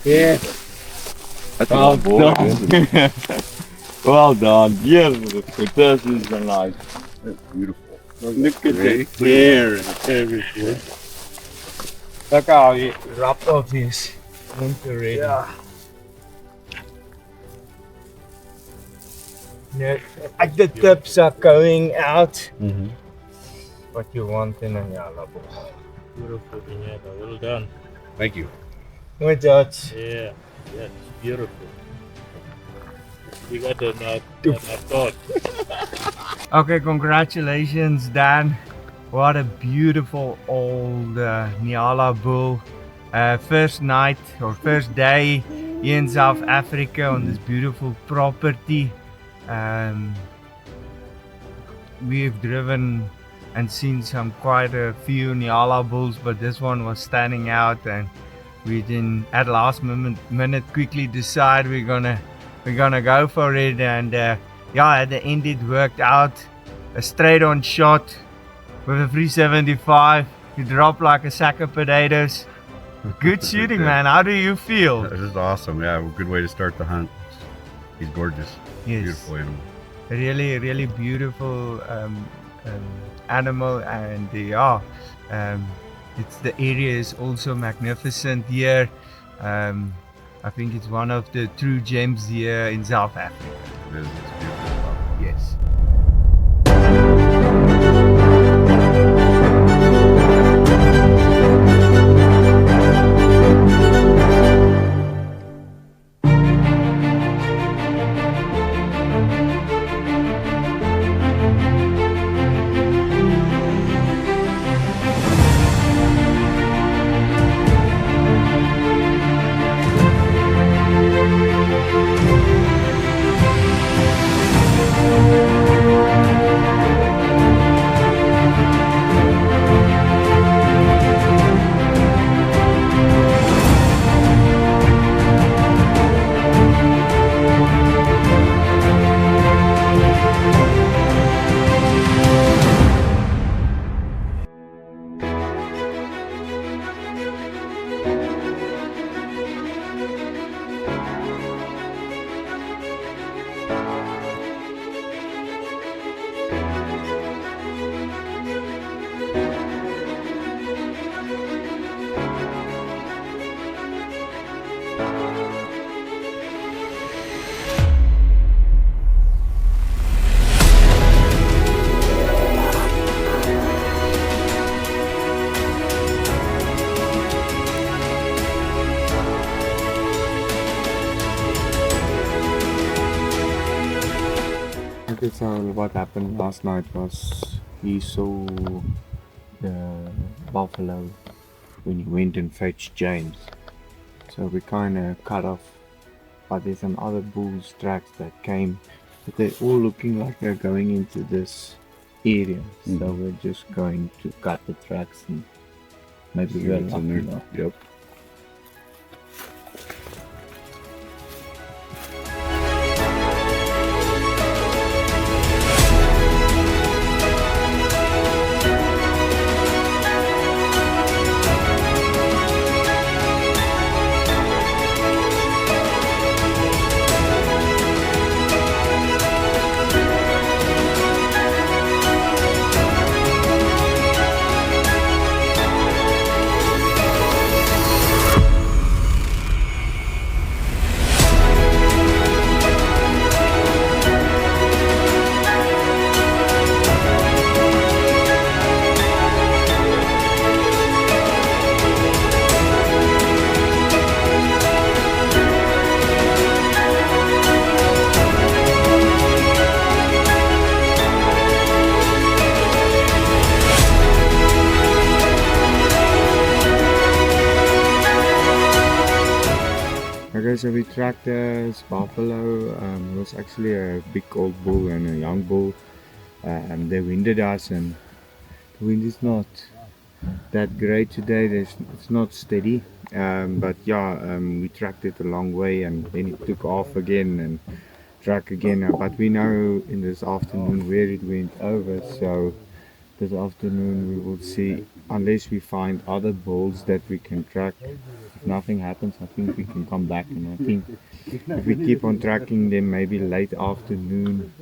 Yeah. That's a long boy, isn't it? Well done. Yes, this is nice. That's beautiful. Look at Ready? the hair and everything. Look how he rubbed off his wound already. Yeah. Like the tips are going out. What you want in a Nyala bull. Beautiful, Nyala. Well done. Thank you. Good judge. Yeah, yeah, it's beautiful. You got the thought. Okay, congratulations, Dan. What a beautiful old Nyala bull. First night or first day in South Africa on this beautiful property. We've driven and seen quite a few Nyala bulls, but this one was standing out, and we didn't at last minute quickly decide we're gonna go for it, and yeah, at the end it worked out. A straight on shot with a 375. You drop like a sack of potatoes. Good shooting, man. How do you feel? This is awesome. Yeah, good way to start the hunt. He's gorgeous. Yes. Beautiful animal. Really beautiful animal, and yeah, it's the area is also magnificent here. I think it's one of the true gems here in South Africa. It is. It's beautiful. Yes. Okay, so what happened last night was he saw the buffalo when he went and fetched James. So we kind of cut off, but there's some other bulls tracks that came, but they're all looking like they're going into this area. So we're just going to cut the tracks and maybe we're It's in there. lucky. Yep. Okay, so we tracked this buffalo. It was actually a big old bull and a young bull. They winded us, and the wind is not that great today. It's not steady, but yeah, we tracked it a long way, and then it took off again and track again. But we know in this afternoon where it went over, so this afternoon we will see unless we find other bulls that we can track, if nothing happens, I think we can come back. And I think if we keep on tracking them, maybe late afternoon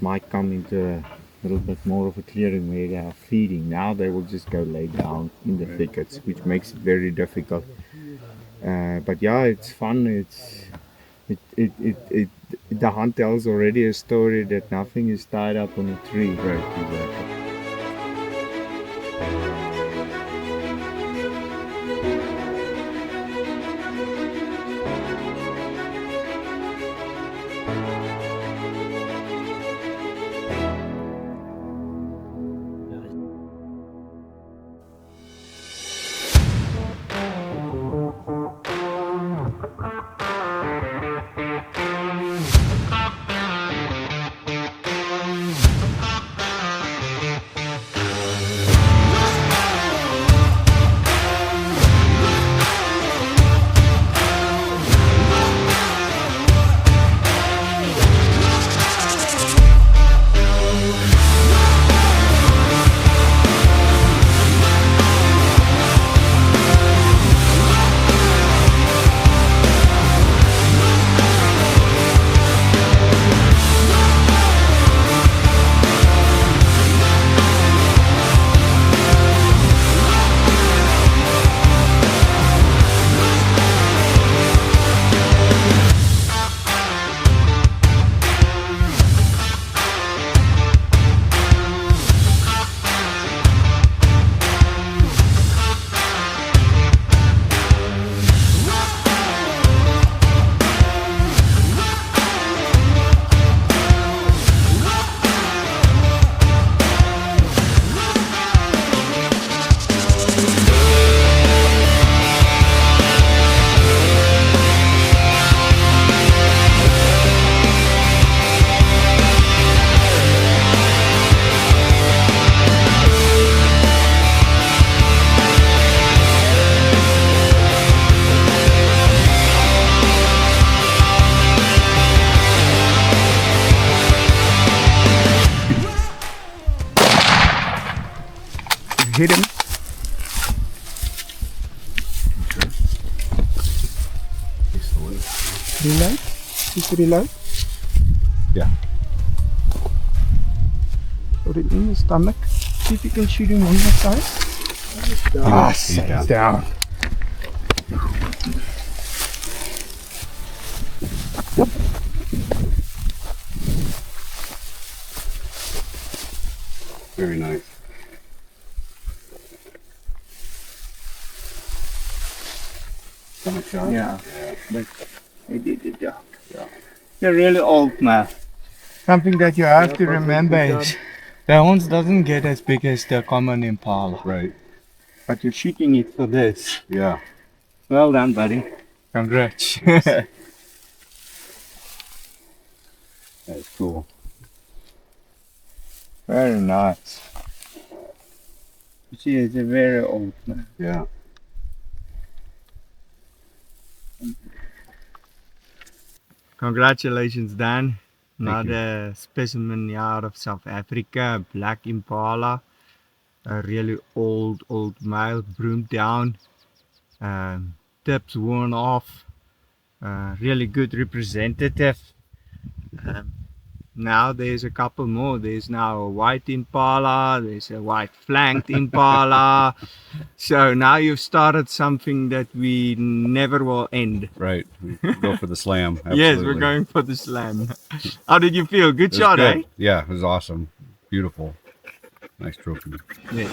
might come into a little bit more of a clearing where they are feeding. Now they will just go lay down in the thickets, which makes it very difficult. But yeah, it's fun. The hunt tells already a story that nothing is tied up on a tree. Right, exactly. Hit him. Reload. Just reload. Yeah. Put it in his stomach. See if you can shoot him on the side. He's Down. Very nice. Stomach shot? Yeah. Yeah. But he did the job. Yeah. They're really old now. Something that you have to remember is the horns doesn't get as big as the common impala. Right. But you're shooting it for this. Yeah. Well done, buddy. Congrats. That's cool. Very nice. You see, it's a very old man. Yeah. Congratulations, Dan. Thank Another specimen out of South Africa, black impala. A really old male, broomed down. Tips worn off. Really good representative. Now there's a couple more. There's now a white impala, there's a white flanked impala. So now you've started something that we never will end. Right. We go for the slam. Absolutely. Yes, we're going for the slam. How did you feel? Good It was shot, good. eh? Yeah, it was awesome. Beautiful. Nice trophy. Yeah.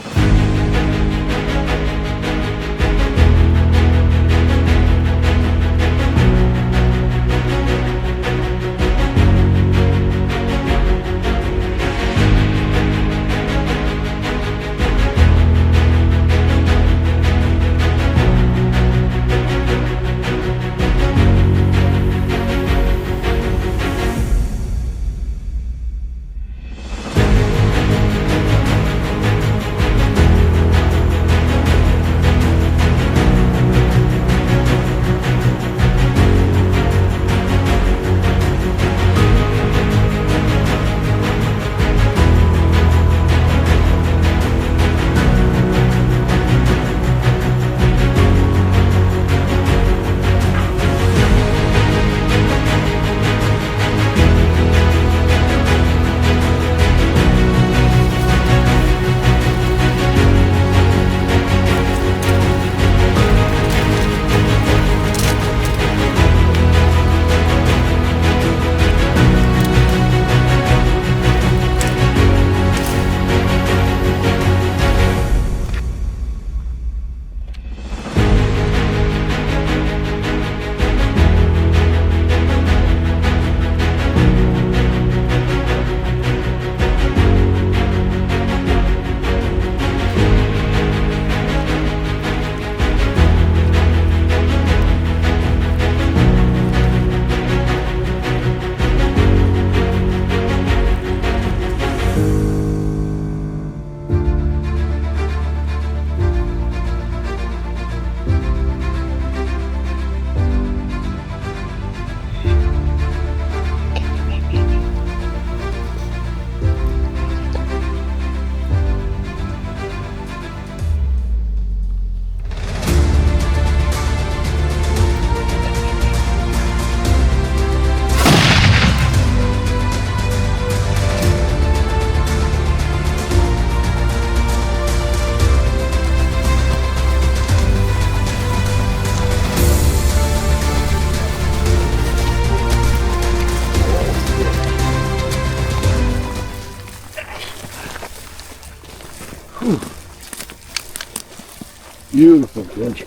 Beautiful, good.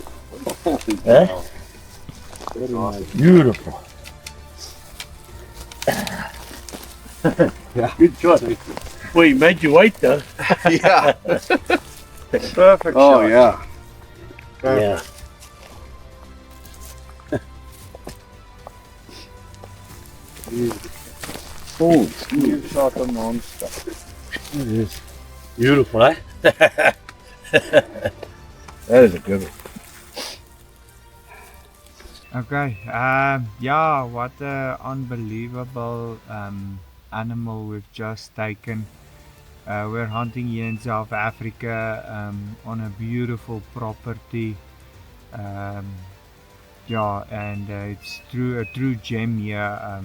Eh? Beautiful. Yeah. Good shot. Well, you made you wait though. Yeah. Perfect Oh shot. yeah. Yeah. Oh, you shot a monster. It is beautiful, eh? That is a good one. Okay. Yeah, what a unbelievable animal we've just taken. We're hunting here in South Africa on a beautiful property. Um, yeah, and it's a true gem here.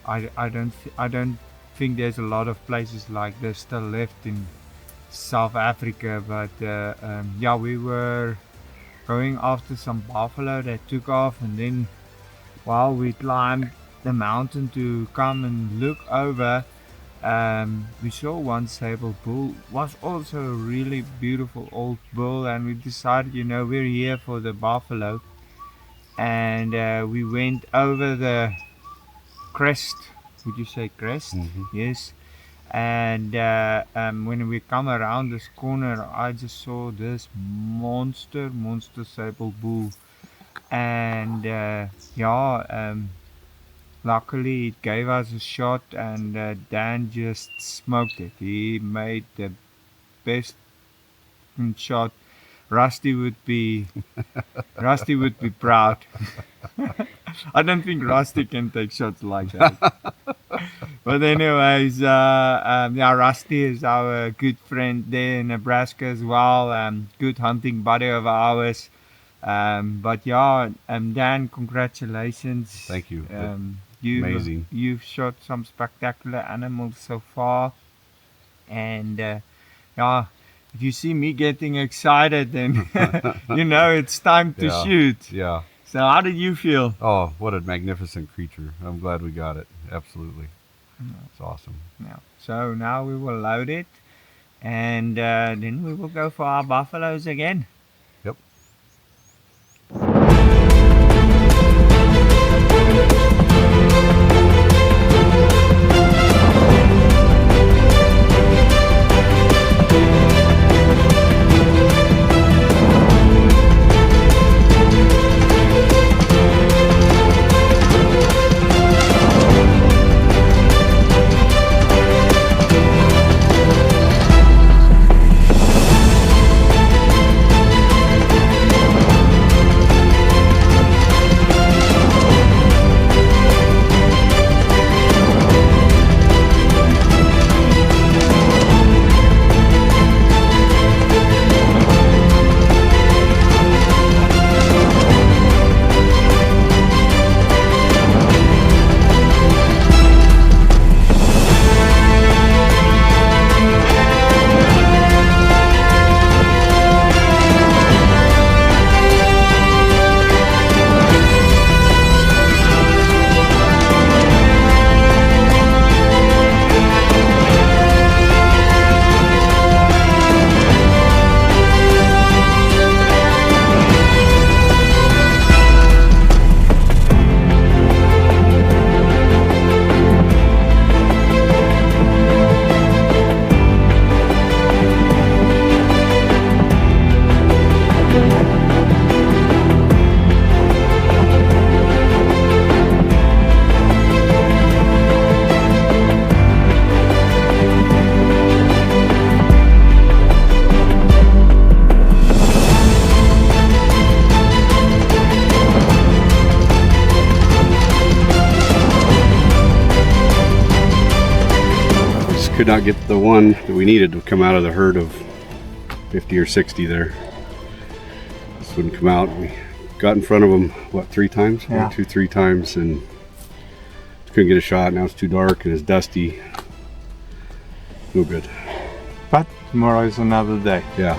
I don't think there's a lot of places like this still left in South Africa, but yeah, we were going after some buffalo that took off, and then while we climbed the mountain to come and look over, we saw one sable bull. Was also a really beautiful old bull, and we decided, we're here for the buffalo, and we went over the crest. Would you say crest? Mhm. Yes. And when we come around this corner, I just saw this monster sable bull, and yeah, luckily it gave us a shot, and Dan just smoked it. He made the best shot. Rusty would be proud. I don't think Rusty can take shots like that. But anyways, yeah, Rusty is our good friend there in Nebraska as well. Good hunting buddy of ours. But yeah, Dan, congratulations. Thank you. You've Amazing. you've shot some spectacular animals so far, and yeah, if you see me getting excited, then it's time to Yeah. shoot. Yeah. So how did you feel? Oh, what a magnificent creature. I'm glad we got it. Absolutely. It's awesome. Yeah. So now we will load it, and then we will go for our buffaloes again. Yep. Could not get the one that we needed to come out of the herd of 50 or 60 there. This wouldn't come out. We got in front of them, what, 3 times? Yeah. 1, 2, 3 times, and couldn't get a shot. Now it's too dark and it's dusty. No good. But tomorrow is another day. Yeah.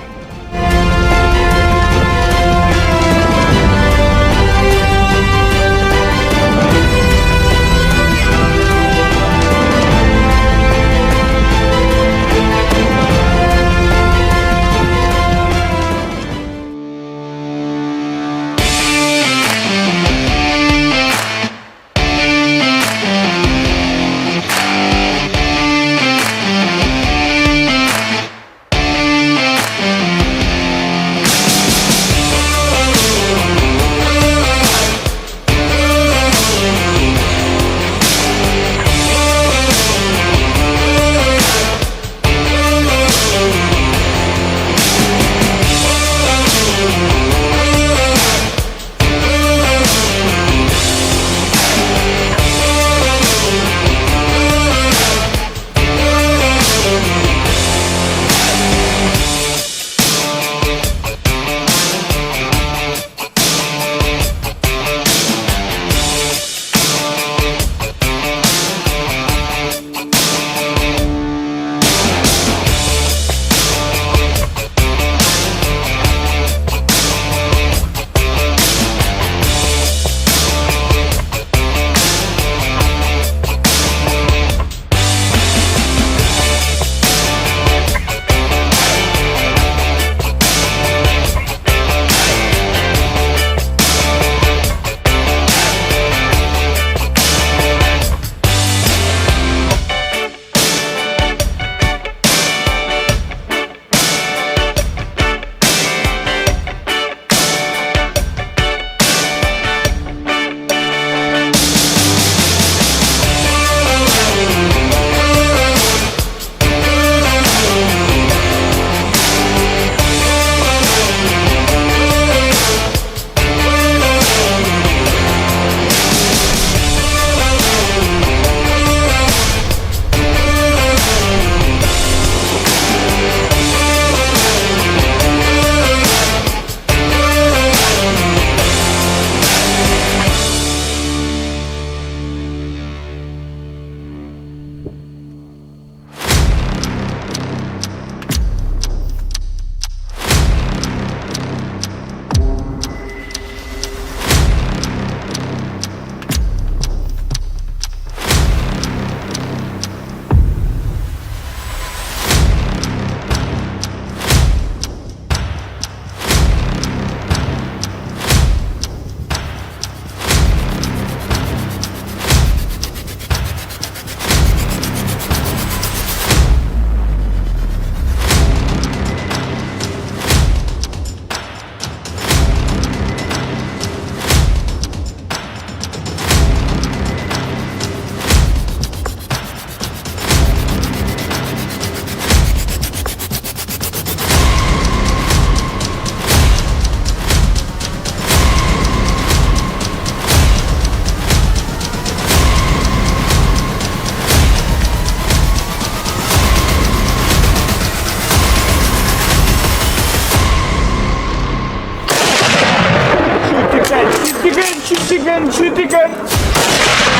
again, shoot again, shoot again.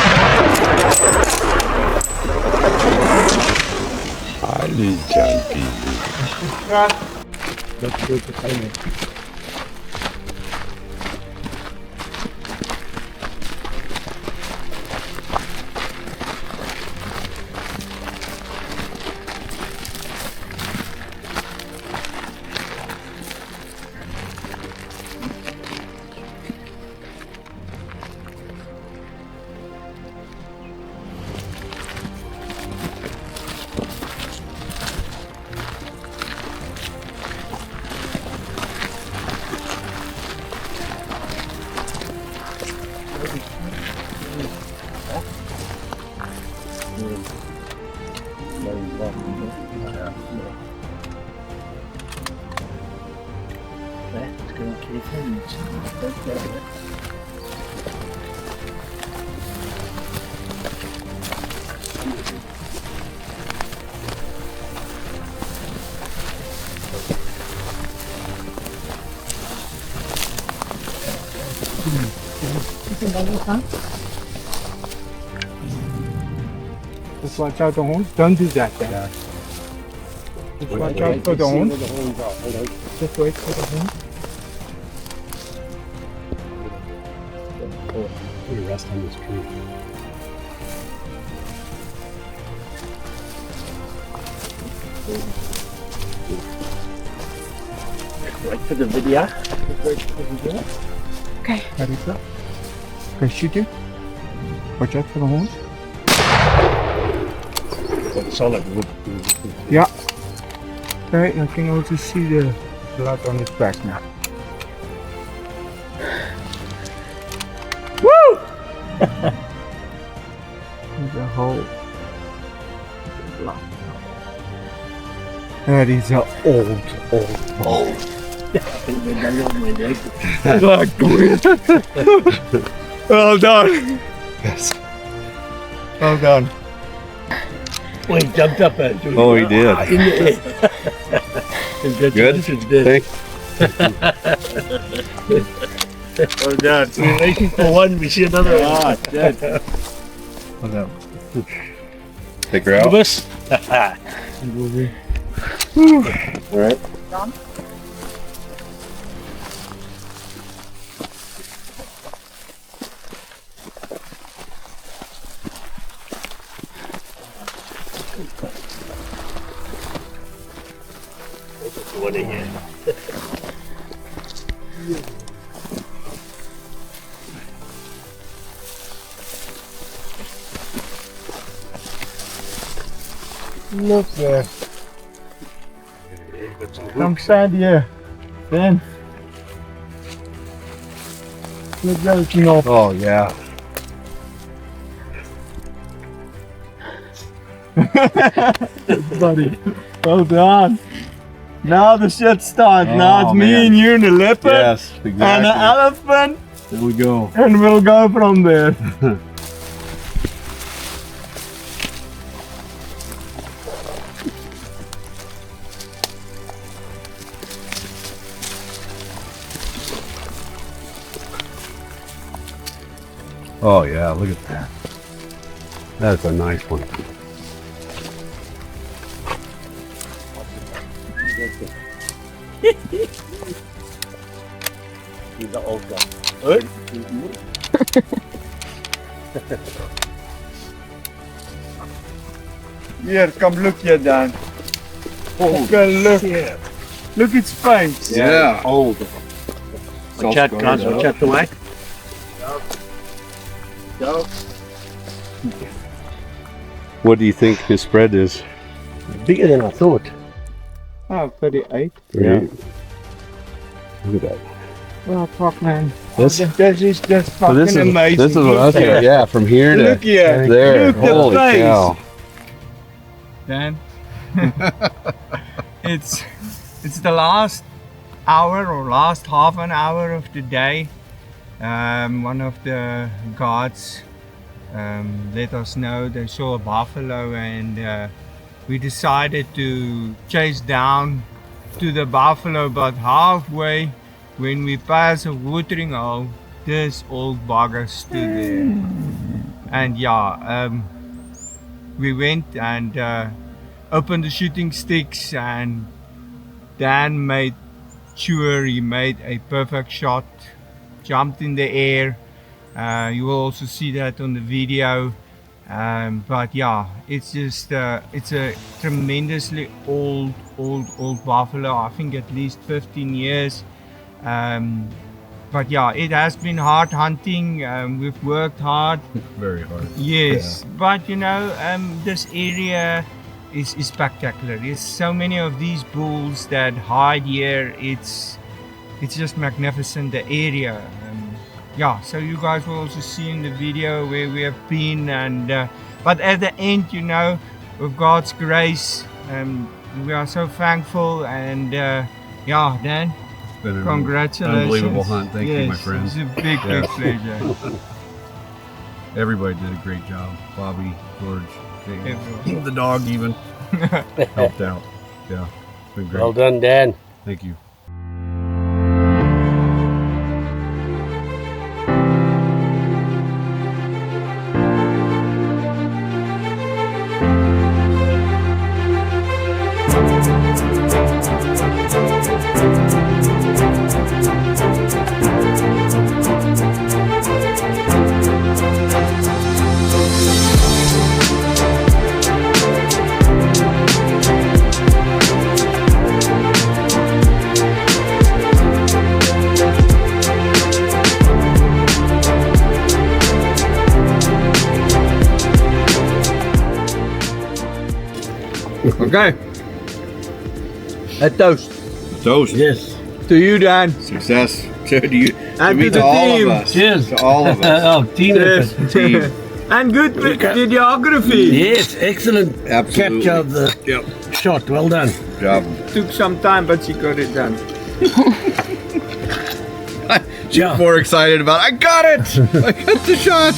Highly jumpy. Let's go to Thailand. Let's go keep him. Just watch out the horns. Don't do that then. Just watch out for the horns. Just wait for the horns. Put a rest on this tree. Wait for the video. Okay. Ready, sir? Okay, shoot it. Watch out for the horns. Solid wood. Yeah. Okay, I can also see the blood on his back now. Woo! The whole blood. That is a old. Well done. Yes. Well done. We jumped up at you. Oh, he did. In the air. Congratulations, Dan. Oh, dad. We're waiting for one, we see another one. Dad. Take her out. Give us. All right. What are you? Look there. Come stand here. Ben. Look everything off. Oh yeah. Buddy. Well done. Now the shit starts. Now it's Oh, me man. and you and a leopard Yes, and exactly. an elephant, There we go. and we'll go from there. Oh yeah, look at that. That's a nice one. He's the old guy. Good? Here, come look here, Dan. Okay, look. Look its face. Yeah. Old. Watch out, guys. Watch out the way. Go. What do you think his spread is? Bigger than I thought. Oh, 38. Yeah. Look at that. Well, fuck, man. This- This is just fucking So this is amazing. this is what I was Look saying. Yeah, from here to Look here. there. Look the Holy face. cow! Dan. it's the last hour or last half an hour of the day. One of the guards let us know they saw a buffalo, and we decided to chase down to the buffalo, but halfway when we pass a watering hole this old bugger stood there. And yeah, we went and opened the shooting sticks, and Dan made sure he made a perfect shot, jumped in the air. You will also see that on the video. But yeah, it's just it's a tremendously old buffalo. I think at least 15 years. But yeah, it has been hard hunting. We've worked hard. Very hard. Yes, but you know, this area is spectacular. There's so many of these bulls that hide here. It's just magnificent, the area. Yeah, so you guys will also see in the video where we have been, and but at the end, you know, with God's grace, we are so thankful, and yeah, Dan, It's been an congratulations. unbelievable hunt. Thank you, my Yes, friend. It's a big pleasure. Everybody did a great job. Bobby, George, Everyone. the dog even helped out. Yeah, it's been great. Well done, Dan. Thank you. Okay. A toast Toast. Yes. to you, Dan. Success to you. And me, to the all team. of us. Cheers. To all of us. Oh, team Yes. effort. Team. And good videography. Yes, excellent Absolutely. capture of the Yep. shot. Well done. Job. Took some time, but she got it done. Yeah. More excited about. I got it. I got the shot.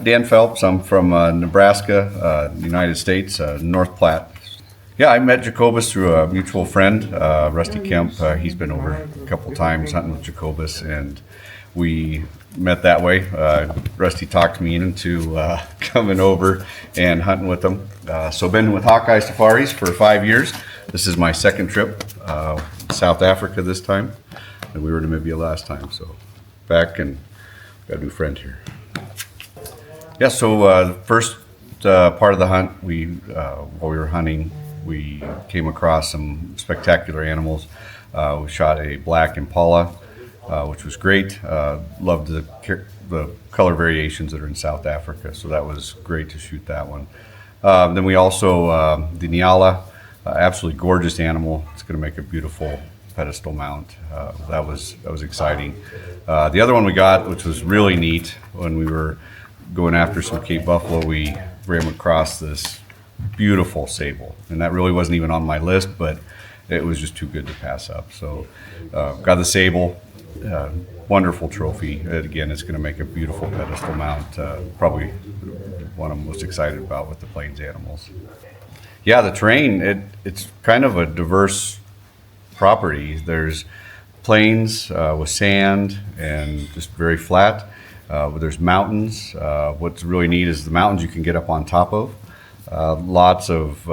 Dan Phelps. I'm from Nebraska, United States, North Platte. Yeah, I met Jacobus through a mutual friend, Rusty Kemp. He's been over a couple times hunting with Jacobus, and we met that way. Rusty talked me into coming over and hunting with him. So been with Hawkeye Safaris for 5 years. This is my second trip, South Africa this time, and we were in Namibia last time. So back, and got a new friend here. Yeah, so the first part of the hunt, while we were hunting, we came across some spectacular animals. We shot a black impala, which was great. Loved the color variations that are in South Africa, so that was great to shoot that one. Then we also, the Nyala, absolutely gorgeous animal. It's going to make a beautiful pedestal mount. That was exciting. The other one we got, which was really neat, when we were going after some Cape buffalo, we ran across this beautiful sable, and that really wasn't even on my list, but it was just too good to pass up. So got the sable, wonderful trophy. Again, it's going to make a beautiful pedestal mount. Probably one I'm most excited about with the plains animals. Yeah, the terrain, it's kind of a diverse property. There's plains with sand and just very flat. There's mountains. What's really neat is the mountains you can get up on top of. Lots of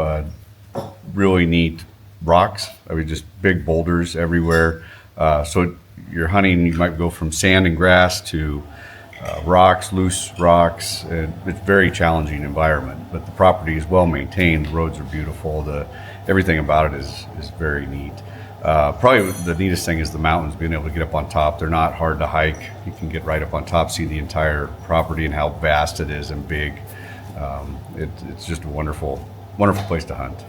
really neat rocks. I mean, just big boulders everywhere. So you're hunting, you might go from sand and grass to rocks, loose rocks. It's a very challenging environment, but the property is well maintained. The roads are beautiful. Everything about it is very neat. Probably the neatest thing is the mountains, being able to get up on top. They're not hard to hike. You can get right up on top, see the entire property and how vast it is and big. It's just a wonderful, wonderful place to hunt.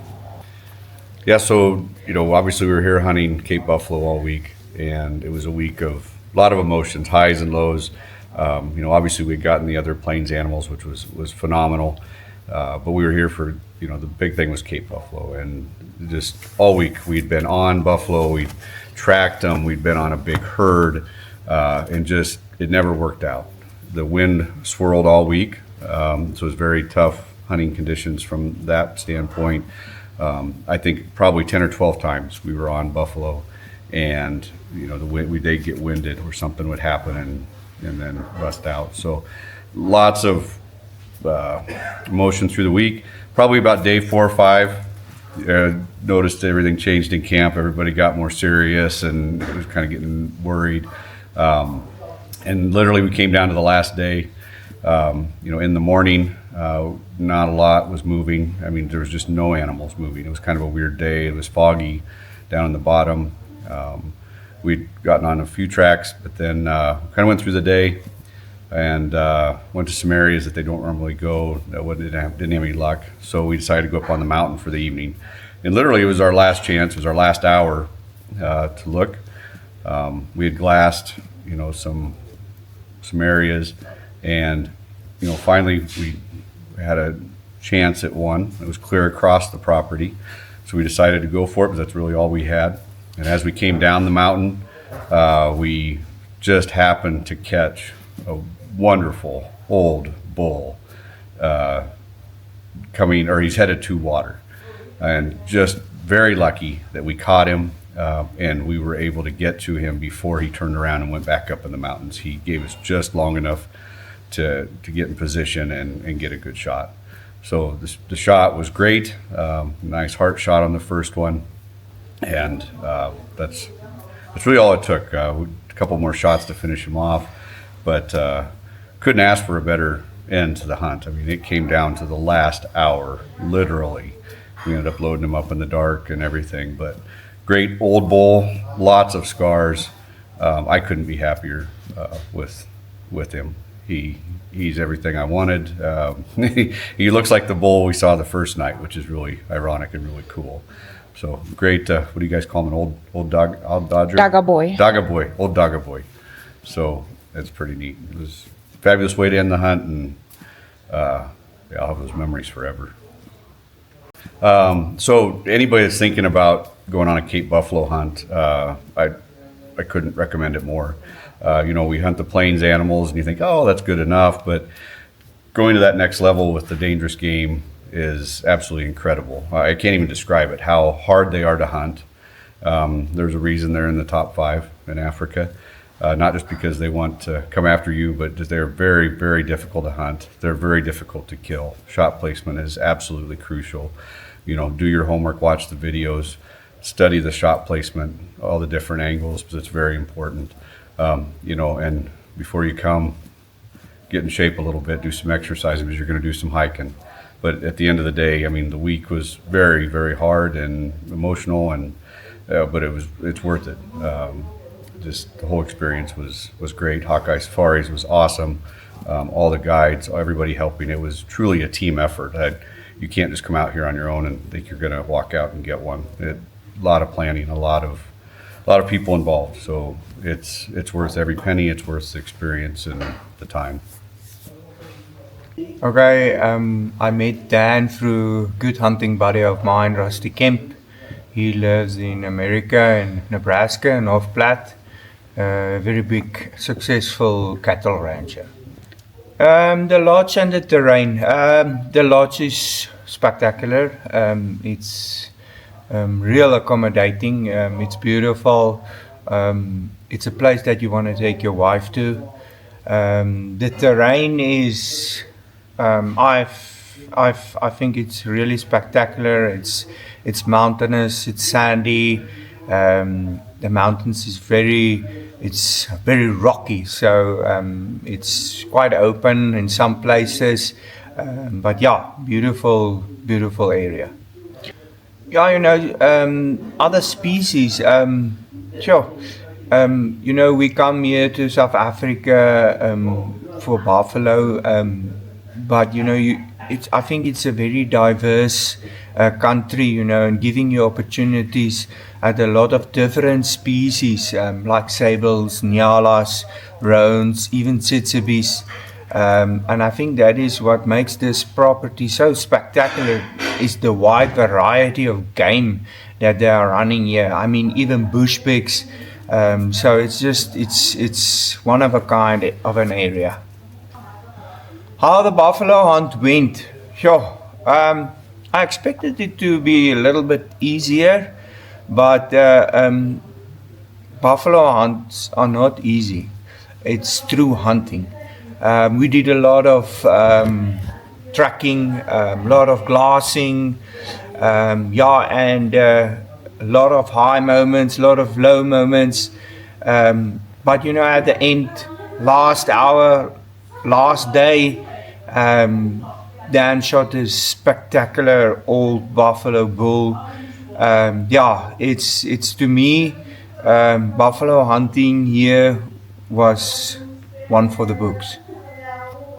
Yeah, so, obviously we were here hunting Cape Buffalo all week, and it was a week of a lot of emotions, highs and lows. Obviously we'd gotten the other plains animals, which was phenomenal. But we were here for, the big thing was Cape Buffalo, and just all week we'd been on buffalo, we'd tracked them, we'd been on a big herd, and just, it never worked out. The wind swirled all week, so it was very tough hunting conditions from that standpoint. I think probably 10 or 12 times we were on buffalo, and they'd get winded or something would happen and then bust out. So lots of emotion through the week. Probably about day 4 or 5, noticed everything changed in camp. Everybody got more serious and was kind of getting worried. And literally we came down to the last day. In the morning, not a lot was moving. I mean, there was just no animals moving. It was kind of a weird day. It was foggy down in the bottom. We'd gotten on a few tracks, but then kind of went through the day and went to some areas that they don't normally go. Didn't have any luck. So we decided to go up on the mountain for the evening. And literally it was our last chance. It was our last hour to look. We had glassed, some areas, and finally we had a chance at one. It was clear across the property, so we decided to go for it, but that's really all we had. And as we came down the mountain, we just happened to catch a wonderful old bull he's headed to water, and just very lucky that we caught him. And we were able to get to him before he turned around and went back up in the mountains. He gave us just long enough to get in position and get a good shot. So the shot was great. Nice heart shot on the first one, and that's really all it took. A couple more shots to finish him off, but couldn't ask for a better end to the hunt. I mean, it came down to the last hour, literally. We ended up loading him up in the dark and everything, but great old bull, lots of scars. I couldn't be happier with him. He's everything I wanted. He looks like the bull we saw the first night, which is really ironic and really cool. So great. What do you guys call him? An old Dodger? Dogga boy. Dogga boy. Old Dogga boy. So that's pretty neat. It was a fabulous way to end the hunt, and I'll have those memories forever. So anybody that's thinking about going on a Cape Buffalo hunt, I couldn't recommend it more. We hunt the plains animals and you think, oh, that's good enough, but going to that next level with the dangerous game is absolutely incredible. I can't even describe it, how hard they are to hunt. There's a reason they're in the top 5 in Africa, not just because they want to come after you, but just they're very, very difficult to hunt. They're very difficult to kill. Shot placement is absolutely crucial. Do your homework, watch the videos, study the shot placement, all the different angles, because it's very important. And before you come, get in shape a little bit, do some exercise, because you're going to do some hiking. But at the end of the day, I mean, the week was very, very hard and emotional, but it's worth it. Just the whole experience was great. Hawkeye Safaris was awesome. All the guides, everybody helping. It was truly a team effort. You can't just come out here on your own and think you're going to walk out and get one. A lot of planning, a lot of people involved. So it's worth every penny. It's worth the experience and the time. Okay, I met Dan through a good hunting buddy of mine, Rusty Kemp. He lives in America, in Nebraska, North Platte. A very big, successful cattle rancher. The lodge and the terrain. The lodge is spectacular. It's real accommodating. It's beautiful. It's a place that you want to take your wife to. The terrain is, I think it's really spectacular. It's mountainous. It's sandy. The mountains is it's very rocky. So it's quite open in some places. But yeah, beautiful area. Yeah, other species. Sure. We come here to South Africa for buffalo, but I think it's a very diverse country, and giving you opportunities at a lot of different species, like sables, nyalas, roans, even tsitsibis. And I think that is what makes this property so spectacular, is the wide variety of game that they are running here. I mean, even bush pigs. So it's one of a kind of an area. How the buffalo hunt went? Sure. I expected it to be a little bit easier, but buffalo hunts are not easy. It's true hunting. We did a lot of tracking, a lot of glassing, and a lot of high moments, a lot of low moments. But at the end, last hour, last day, Dan shot a spectacular old buffalo bull. It's to me, buffalo hunting here was one for the books.